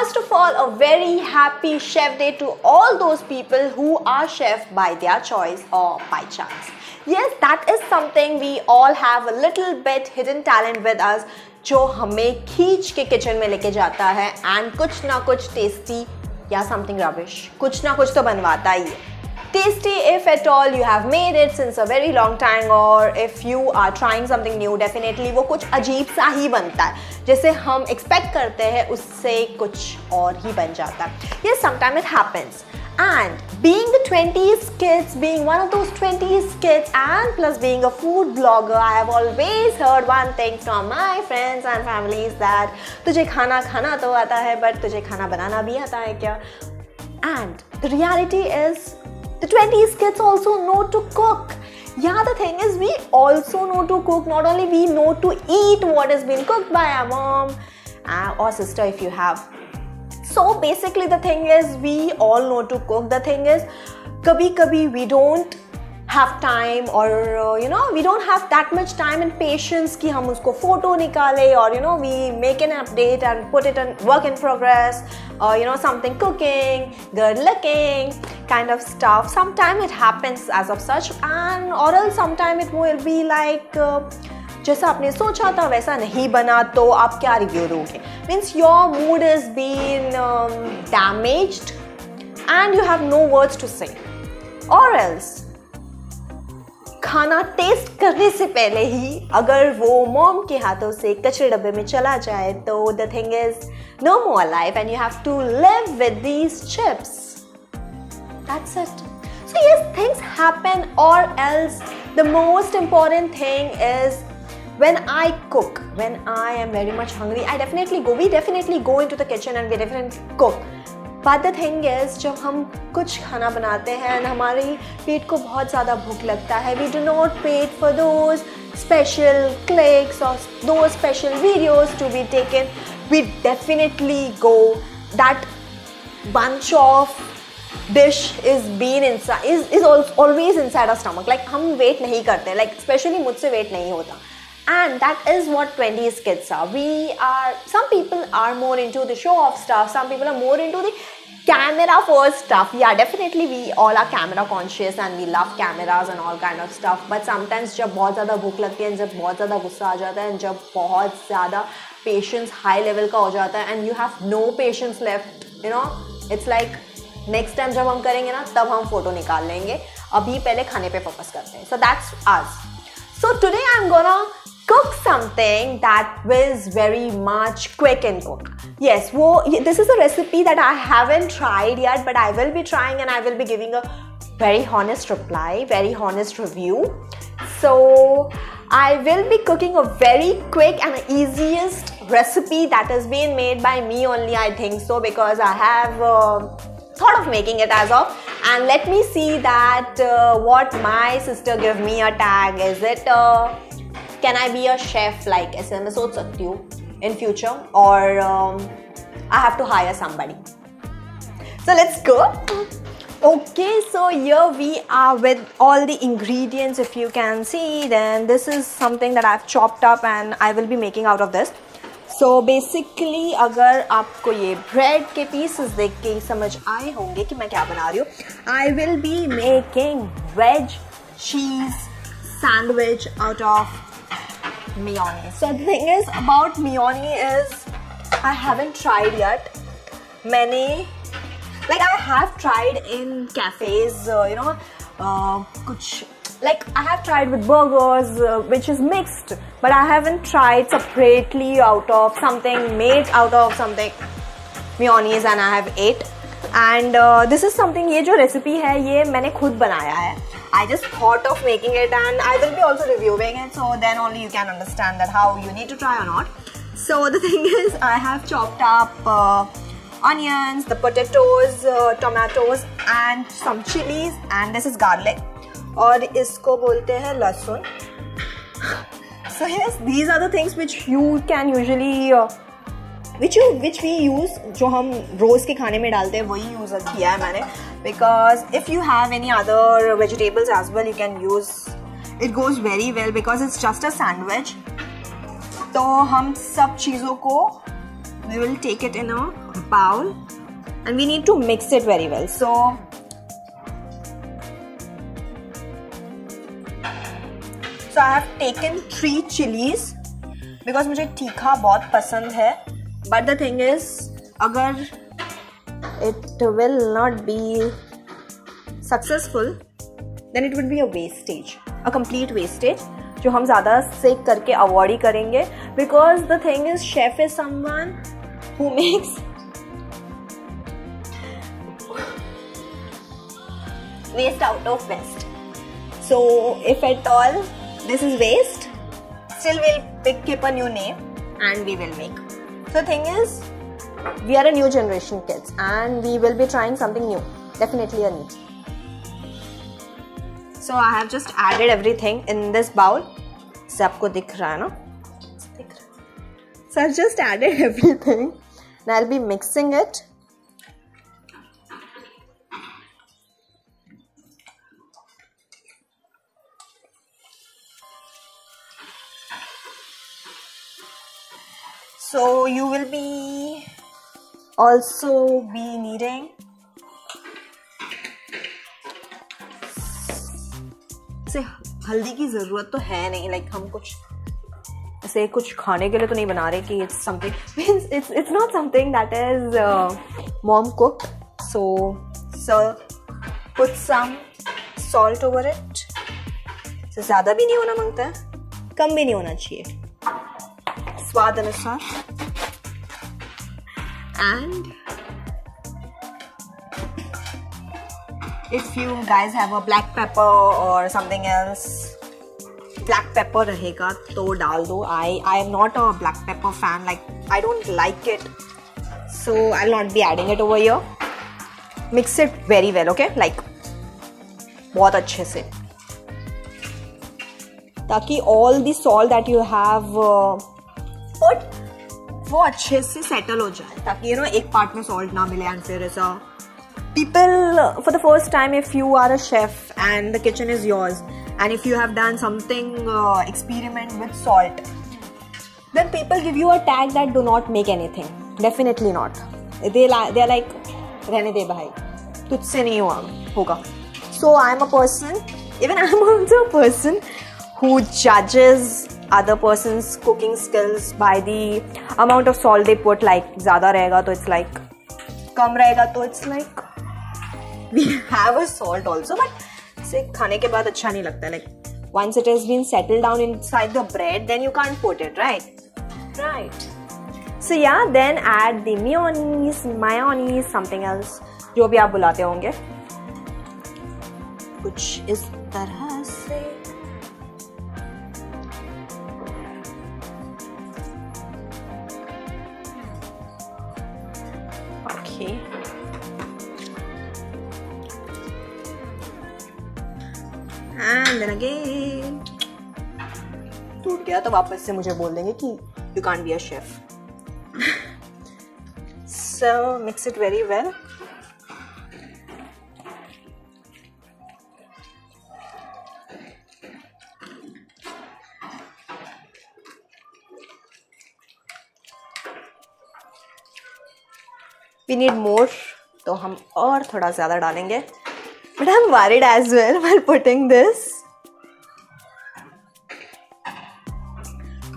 first of all, a very happy Chef Day to all those people who are chef by their choice or by chance. Yes, that is something we all have a little bit hidden talent with us, जो हमें खींच के kitchen में लेके जाता है and कुछ ना कुछ tasty या something rubbish, कुछ ना कुछ तो बनवाता ही है. Tasty if at all you have made it since a very long time, or if you are trying something new, definitely वो कुछ अजीब सा ही बनता है, जैसे हम expect करते हैं उससे कुछ और ही बन जाता है. Yes, sometimes it happens. And being the 20s kids, being one of those 20s kids, and plus being a food blogger, I have always heard one thing from my friends and families that तुझे खाना खाना तो आता है, but तुझे खाना बनाना भी आता है क्या? And the reality is, the 20s kids also know to cook. Yeah, the thing is, we also know to cook. Not only we know to eat what has been cooked by our mom or sister if you have. So basically the thing is, we all know to cook. The thing is, kabhi we don't have time, or we don't have that much time and patience कि हम उसको photo निकाले, or we make an update and put it on work in progress, or something cooking, good looking kind of stuff. Sometimes it happens as of such, and or else sometimes it will be like जैसा आपने सोचा था वैसा नहीं बना, तो आप क्या रिव्यू दोगे? Means your mood is being damaged and you have no words to say. Or else खाना टेस्ट करने से पहले ही अगर वो मॉम के हाथों से कचरे डब्बे में चला जाए, तो the thing is no more alive and you have to live with these chips. That's it. So yes, things happen, or else the most important thing is, when I cook, when I am very much hungry, we definitely go into the kitchen and we definitely cook. But the thing is, जब हम कुछ खाना बनाते हैं and हमारे पेट को बहुत ज़्यादा भूख लगता है, we do not wait for those special clicks or those special videos to be taken. We definitely go, that bunch of dish is always inside our stomach. Like हम wait नहीं करते, like especially मुझसे wait नहीं होता. And that is what 20s kids are. Some people are more into the show-off stuff. Some people are more into the camera-first stuff. Yeah, definitely we all are camera-conscious and we love cameras and all kind of stuff. But sometimes जब बहुत ज़्यादा भूख लगती है, जब बहुत ज़्यादा गुस्सा आ जाता है, जब बहुत ज़्यादा patience high level का हो जाता है, and you have no patience left, it's like next time जब हम करेंगे ना, तब हम photo निकाल लेंगे. अभी पहले खाने पे focus करते हैं. So that's us. So today I'm gonna cook something that is very much quick and cook. Yes, this is a recipe that I haven't tried yet, but I will be trying and I will be giving a very honest reply, very honest review. So I will be cooking a very quick and easiest recipe that has been made by me only, I think so, because I have thought of making it as of. And let me see that what my sister gave me a tag. Is it can I be a chef, like ऐसे मैं सोच सकती हूँ in future, or I have to hire somebody. So let's go. Okay, so here we are with all the ingredients. If you can see, then this is something that I've chopped up and I will be making out of this. So basically, अगर आपको ये bread के pieces देख के समझ आए होंगे कि मैं क्या बना रही हूँ, I will be making veg cheese sandwich out of mayonnaise. So the thing is about mayonnaise is, I haven't tried yet. I have tried in cafes, kuch, like I have tried with burgers, which is mixed, but I haven't tried separately out of something made out of something mayonnaise, and I have ate. And this is something, ये जो recipe है ये मैंने खुद बनाया है. I just thought of making it and I will be also reviewing it, so then only you can understand that how you need to try or not. So the thing is, I have chopped up onions, the potatoes, tomatoes and some chilies, and this is garlic. और इसको बोलते हैं लहसुन. So yes, these are the things which you can usually which we use, जो हम रोज के खाने में डालते हैं, वही यूज किया है मैंने. Because if you have any other vegetables as well, you can use. It goes very well because it's just a sandwich. तो हम सब चीज़ों को we will take it in a bowl and we need to mix it very well. So I have taken 3 chilies because मुझे तीखा बहुत पसंद है. But the thing is, अगर it will not be successful, then it would be a wastage, a complete wastage, जो हम ज़्यादा सेक करके अवॉइड ही करेंगे. Because the thing is, chef is someone who makes waste out of best. So if at all this is waste, still we'll keep a new name and we will make. So the thing is, we are a new generation kids and we will be trying something new, definitely a new. So I have just added everything in this bowl. से आपको दिख रहा है ना? So I've just added everything and I'll be mixing it. So you will be also be needing से हल्दी की ज़रूरत तो है नहीं. लाइक हम कुछ ऐसे कुछ खाने के लिए तो नहीं बना रहे कि it's something means it's not something that is mom cooked. So put some salt over it. से ज़्यादा भी नहीं होना मांगता है, कम भी नहीं होना चाहिए, स्वाद अनुसार. And if you guys have a black pepper or something else, black pepper रहेगा तो डाल दो. I am not a black pepper fan. Like I don't like it, so I'll not be adding it over here. Mix it very well, okay? Like बहुत अच्छे से, ताकि all the salt that you have put वो अच्छे से settle हो जाए, ताकि एक पार्ट में सॉल्ट ना मिले. एंड फिर ऐसा people, for the first time, if you are a chef and the kitchen is yours and if you have done something experiment with salt, then people give you a tag that do not make anything. Definitely not. They are like रहने दे भाई, तुझसे नहीं होगा. So I'm a person, even I'm also a person who judges other person's cooking skills by the amount of salt they put. Like ज़्यादा रहेगा तो it's like, कम रहेगा तो it's like, we have a salt also, but से खाने के बाद अच्छा नहीं लगता. Like once it has been settled down inside the bread, then you can't put it, right? So yeah, then add the mayonnaise, something else, जो भी आप बुलाते होंगे, कुछ इस तरह से. Okay. And then again, टूट गया तो वापस से मुझे बोल देंगे कि you can't be a chef. So mix it very well. We need more, तो हम और थोड़ा ज़्यादा डालेंगे. But I'm worried as well while putting this.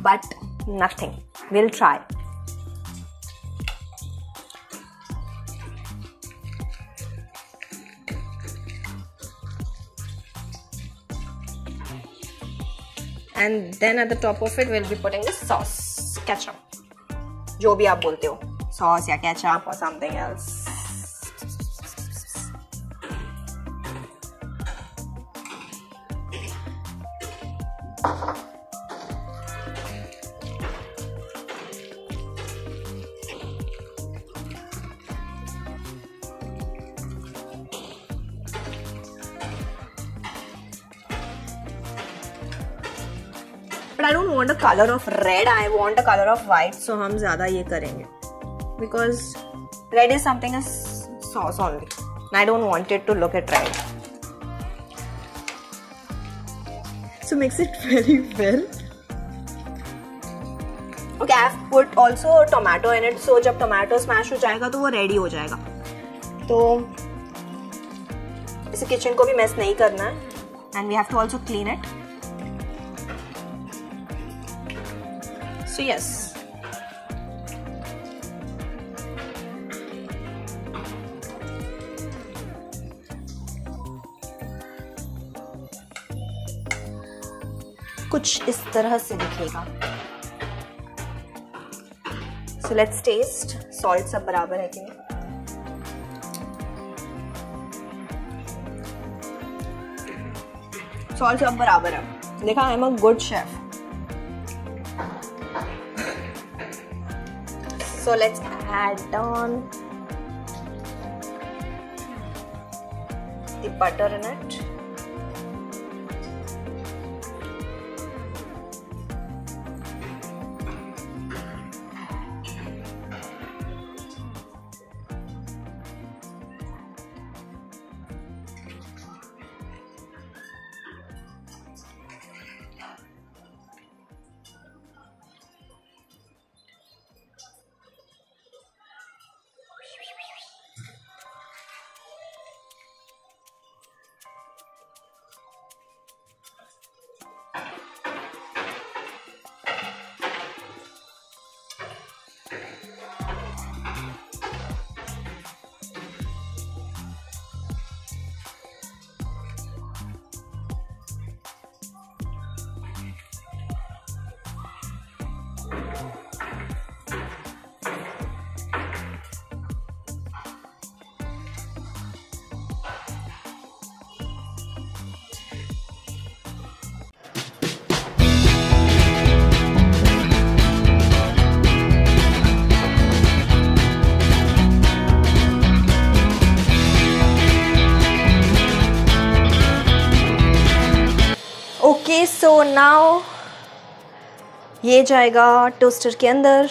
But nothing. We'll try. And then at the top of it, we'll be putting the sauce, ketchup. जो भी आप बोलते हो, sauce या ketchup or something else. But I don't want a color of red, I want a color of white, so हम ज़्यादा ये करेंगे. Because red is something as sauce only. And I don't want it to look at red. So mix it very well. Okay, I have put also tomato in it, so जब tomato smash हो जाएगा तो वो ready हो जाएगा. तो इसे kitchen को भी mess नहीं करना है, and we have to also clean it. So yes. कुछ इस तरह से दिखेगा. So let's taste. Salt सब बराबर है कि नहीं? Salt सब बराबर है. देखा, I am a good chef. So let's add on the butter in it. Okay, so now ये जाएगा टोस्टर के अंदर.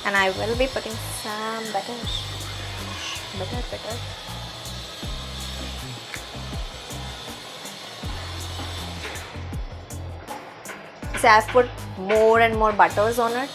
And I will be putting some butter. So I've put more and more butters on it.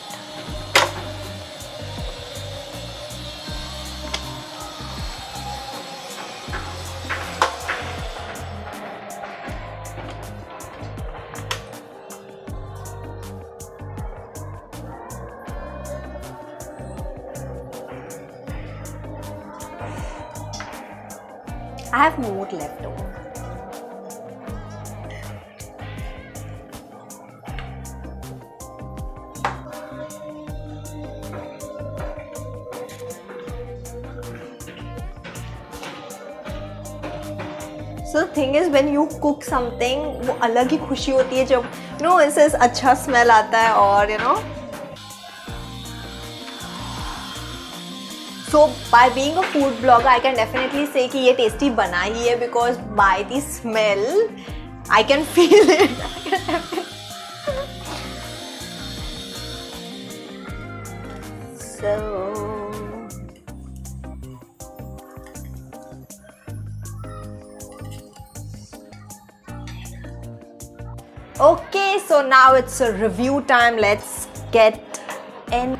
I have more left over. So the thing is, when you cook something, वो अलग ही खुशी होती है जब इससे अच्छा स्मेल आता है और So by being a food blogger, I can definitely say कि ये tasty बना ही है, because by the smell, I can feel it. So okay, so now it's a review time. Let's get in.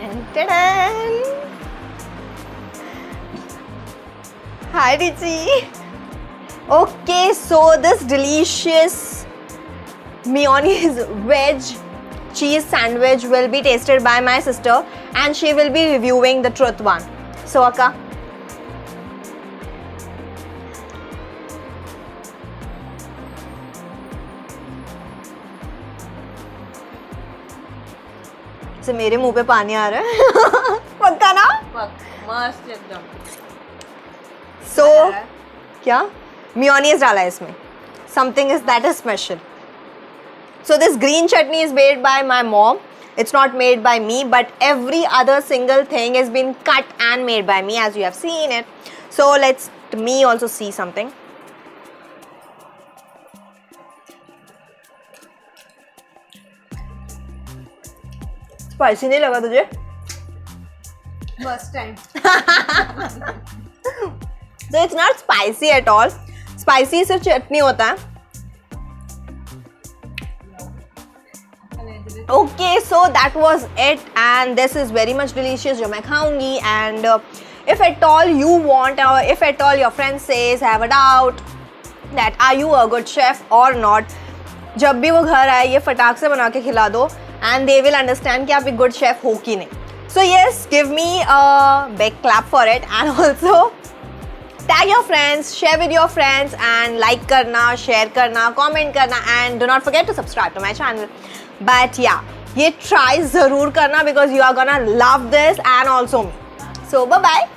And ta-da! Hi Richi. Okay, so this delicious mayonnaise veg cheese sandwich will be tasted by my sister, and she will be reviewing the truth one. So Akka, से मेरे मुंह पे पानी आ रहा है. पक्का ना? मस्त एकदम. So क्या मेयोनीज डाला है इसमें. Something is that is special. So this green chutney is made by my mom. It's not made by me, but every other single thing has been cut and made by me, as you have seen it. So let's me also see something. Spicy नहीं लगा तुझे? First time. So it's not spicy at all. Spicy सिर्फ चटनी होता है. Okay, so that was it, and this is very much delicious जो मैं खाऊंगी. And if at all you want, or if at all your friend says have a doubt that are you a good chef or not, जब भी वो घर आए ये फटाक से बना के खिला दो and they will understand कि आप एक good chef हो कि नहीं. So yes, give me a big clap for it, and also tag your friends, share with your friends, and like करना, share करना, comment करना, and do not forget to subscribe to my channel. But yeah, ये try ज़रूर करना because you are gonna love this and also me. So bye bye.